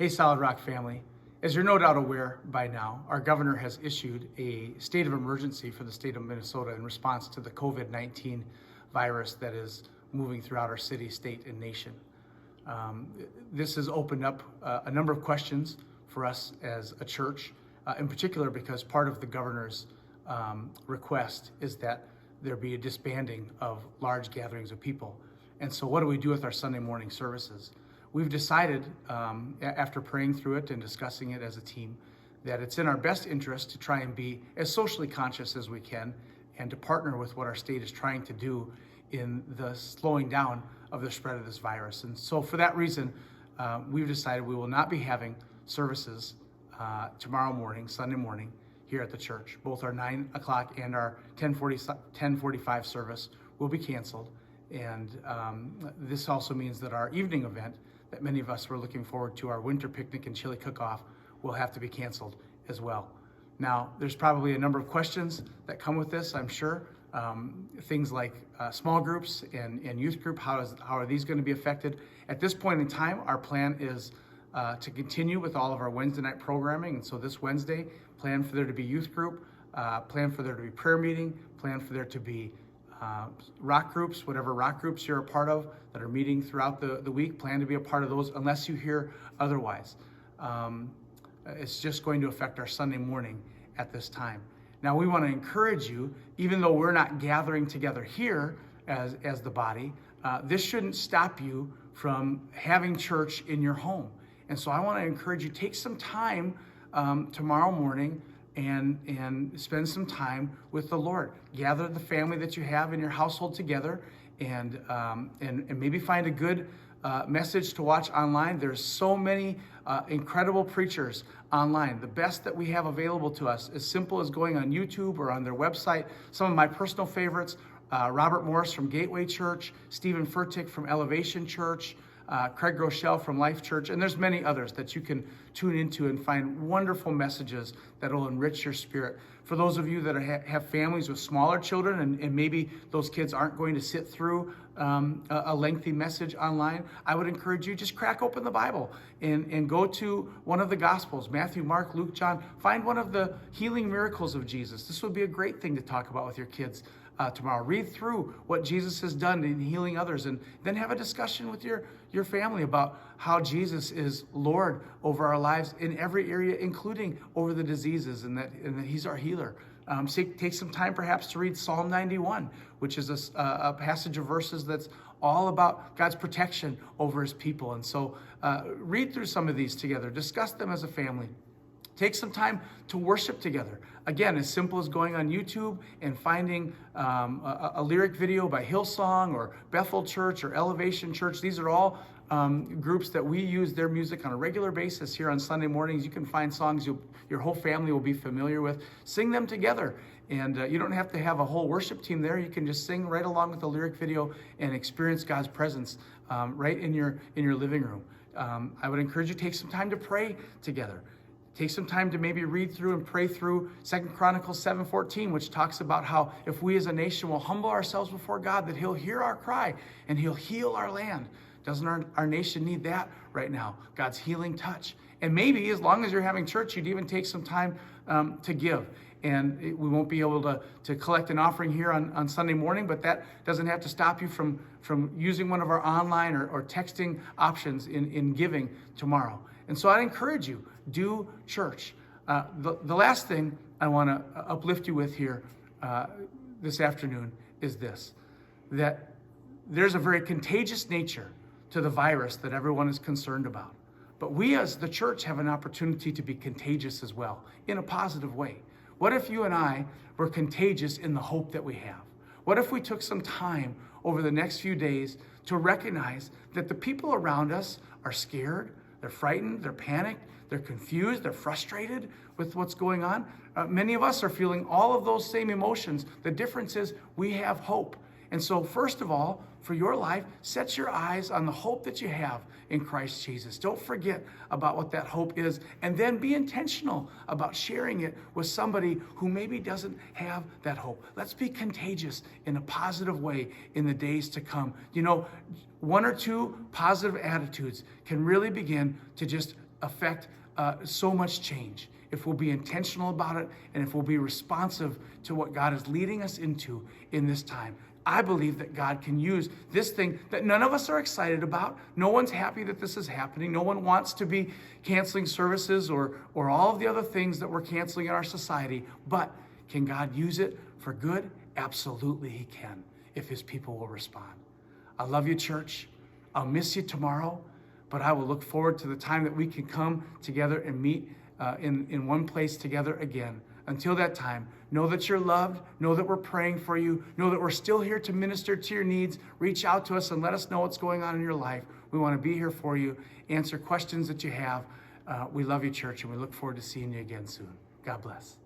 Hey, Solid Rock family. As you're no doubt aware by now, our governor has issued a state of emergency for the state of Minnesota in response to the COVID-19 virus that is moving throughout our city, state, and nation. This has opened up a number of questions for us as a church, in particular because part of the governor's request is that there be a disbanding of large gatherings of people. And so what do we do with our Sunday morning services? We've decided, after praying through it and discussing it as a team, that it's in our best interest to try and be as socially conscious as we can and to partner with what our state is trying to do in the slowing down of the spread of this virus. And so for that reason, we've decided we will not be having services tomorrow morning, Sunday morning, here at the church. Both our 9 o'clock and our 10:45 service will be canceled. And this also means that our evening event that many of us were looking forward to, our winter picnic and chili cook-off, will have to be canceled as well. Now, there's probably a number of questions that come with this, I'm sure. Things like small groups and youth group, how are these going to be affected? At this point in time, our plan is to continue with all of our Wednesday night programming. And so this Wednesday, plan for there to be youth group, plan for there to be prayer meeting, plan for there to be rock groups, whatever rock groups you're a part of that are meeting throughout the week, plan to be a part of those unless you hear otherwise. It's just going to affect our Sunday morning at this time. Now, we want to encourage you, even though we're not gathering together here as the body, this shouldn't stop you from having church in your home. And so I want to encourage you, take some time tomorrow morning and spend some time with the Lord. Gather the family that you have in your household together and maybe find a good message to watch online. There's so many incredible preachers online. The best that we have available to us, as simple as going on YouTube or on their website. Some of my personal favorites, Robert Morris from Gateway Church, Stephen Furtick from Elevation Church, Craig Rochelle from Life Church, and there's many others that you can tune into and find wonderful messages that will enrich your spirit. For those of you that have families with smaller children and maybe those kids aren't going to sit through a lengthy message online, I would encourage you, just crack open the Bible and go to one of the Gospels, Matthew, Mark, Luke, John. Find one of the healing miracles of Jesus. This would be a great thing to talk about with your kids tomorrow. Read through what Jesus has done in healing others, and then have a discussion with your family about how Jesus is Lord over our lives in every area, including over the diseases, and that He's our healer. Take some time perhaps to read Psalm 91, which is a passage of verses that's all about God's protection over His people. And so read through some of these together. Discuss them as a family. Take some time to worship together. Again, as simple as going on YouTube and finding a lyric video by Hillsong or Bethel Church or Elevation Church. These are all groups that we use their music on a regular basis here on Sunday mornings. You can find songs your whole family will be familiar with. Sing them together. And you don't have to have a whole worship team there. You can just sing right along with the lyric video and experience God's presence right in your living room. I would encourage you to take some time to pray together. Take some time to maybe read through and pray through 2 Chronicles 7:14, which talks about how if we as a nation will humble ourselves before God, that He'll hear our cry and He'll heal our land. Doesn't our nation need that right now? God's healing touch. And maybe as long as you're having church, you'd even take some time to give. And we won't be able to collect an offering here on Sunday morning, but that doesn't have to stop you from using one of our online or texting options in giving tomorrow. And so I'd encourage you, do church. The last thing I want to uplift you with here this afternoon is this, that there's a very contagious nature to the virus that everyone is concerned about. But we as the church have an opportunity to be contagious as well, in a positive way. What if you and I were contagious in the hope that we have? What if we took some time over the next few days to recognize that the people around us are scared, they're frightened, they're panicked, they're confused, they're frustrated with what's going on? Many of us are feeling all of those same emotions. The difference is we have hope. And so first of all, for your life, set your eyes on the hope that you have in Christ Jesus. Don't forget about what that hope is, and then be intentional about sharing it with somebody who maybe doesn't have that hope. Let's be contagious in a positive way in the days to come. You know, one or two positive attitudes can really begin to just affect so much change if we'll be intentional about it and if we'll be responsive to what God is leading us into in this time. I believe that God can use this thing that none of us are excited about. No one's happy that this is happening. No one wants to be canceling services or all of the other things that we're canceling in our society. But can God use it for good? Absolutely he can, if his people will respond. I love you, church. I'll miss you tomorrow, but I will look forward to the time that we can come together and meet in one place together again. Until that time, know that you're loved, know that we're praying for you, know that we're still here to minister to your needs. Reach out to us and let us know what's going on in your life. We want to be here for you, answer questions that you have. We love you, church, and we look forward to seeing you again soon. God bless.